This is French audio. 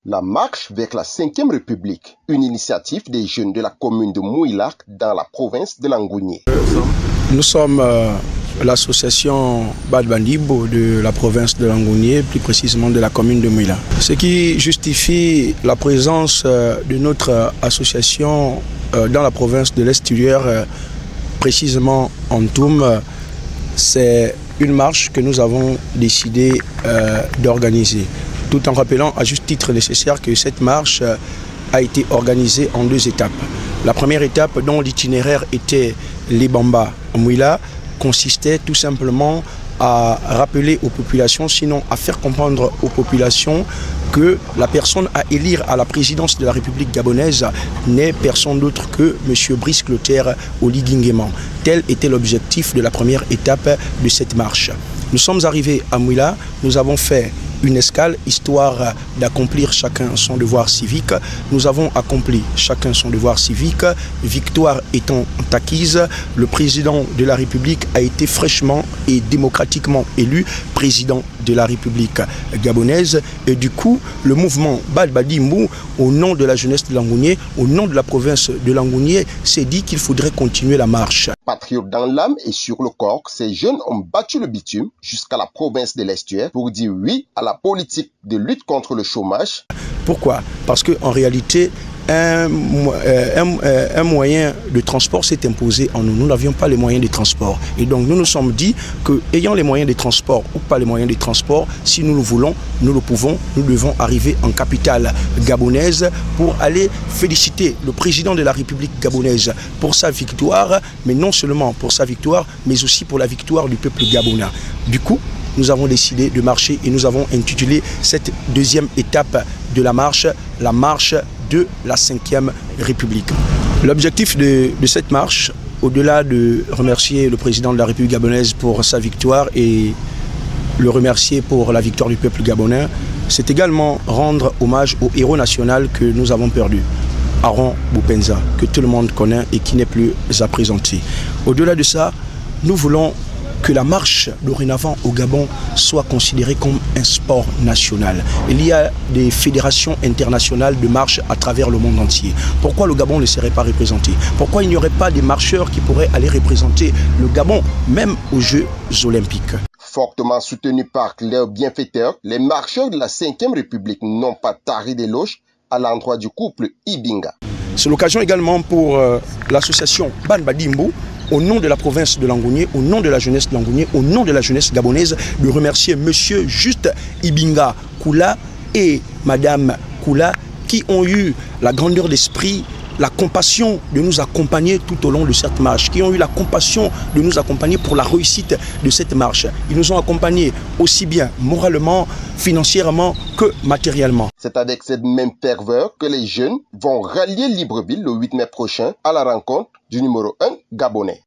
La marche vers la 5e République, une initiative des jeunes de la commune de Mouila dans la province de Langounié. Nous sommes l'association Badbandibo de la province de Langounié, plus précisément de la commune de Mouila. Ce qui justifie la présence de notre association dans la province de l'Est-Tulière, précisément en Toum, c'est une marche que nous avons décidé d'organiser, tout en rappelant à juste titre nécessaire que cette marche a été organisée en 2 étapes. La première étape, dont l'itinéraire était Libamba Mouila, consistait tout simplement à rappeler aux populations, sinon à faire comprendre aux populations que la personne à élire à la présidence de la République gabonaise n'est personne d'autre que M. Brice Clotaire Oligui-Nguema. Tel était l'objectif de la première étape de cette marche. Nous sommes arrivés à Mouila, nous avons fait une escale, histoire d'accomplir chacun son devoir civique. Nous avons accompli chacun son devoir civique. Victoire étant acquise, le président de la République a été fraîchement et démocratiquement élu président de la République gabonaise. Et du coup, le mouvement Badbandibo, au nom de la jeunesse de Langounié, au nom de la province de Langounié, s'est dit qu'il faudrait continuer la marche. Patriotes dans l'âme et sur le corps, ces jeunes ont battu le bitume jusqu'à la province de l'Est-Tulière pour dire oui à la politique de lutte contre le chômage. Pourquoi? Parce qu'en réalité, un moyen de transport s'est imposé en nous. Nous n'avions pas les moyens de transport. Et donc nous nous sommes dit que, ayant les moyens de transport ou pas les moyens de transport, si nous le voulons, nous le pouvons, nous devons arriver en capitale gabonaise pour aller féliciter le président de la République gabonaise pour sa victoire, mais non seulement pour sa victoire, mais aussi pour la victoire du peuple gabonais. Du coup, nous avons décidé de marcher et nous avons intitulé cette 2e étape de la marche de la 5e République. L'objectif de cette marche, au-delà de remercier le président de la République gabonaise pour sa victoire et le remercier pour la victoire du peuple gabonais, c'est également rendre hommage au héros national que nous avons perdu, Aaron Boupenza, que tout le monde connaît et qui n'est plus à présenter. Au-delà de ça, nous voulons que la marche dorénavant au Gabon soit considérée comme un sport national. Il y a des fédérations internationales de marche à travers le monde entier. Pourquoi le Gabon ne serait pas représenté? Pourquoi il n'y aurait pas des marcheurs qui pourraient aller représenter le Gabon, même aux Jeux Olympiques? Fortement soutenus par leurs bienfaiteurs, les marcheurs de la 5e République n'ont pas tari d'éloges à l'endroit du couple Ibinga. C'est l'occasion également pour l'association Badbandibo, au nom de la province de Langounié, au nom de la jeunesse de Langounié, au nom de la jeunesse gabonaise, de remercier Monsieur Juste Ibinga Koula et Madame Koula qui ont eu la grandeur d'esprit, la compassion de nous accompagner tout au long de cette marche, qui ont eu la compassion de nous accompagner pour la réussite de cette marche. Ils nous ont accompagnés aussi bien moralement, financièrement que matériellement. C'est avec cette même ferveur que les jeunes vont rallier Libreville le 8 mai prochain à la rencontre du numéro 1 gabonais.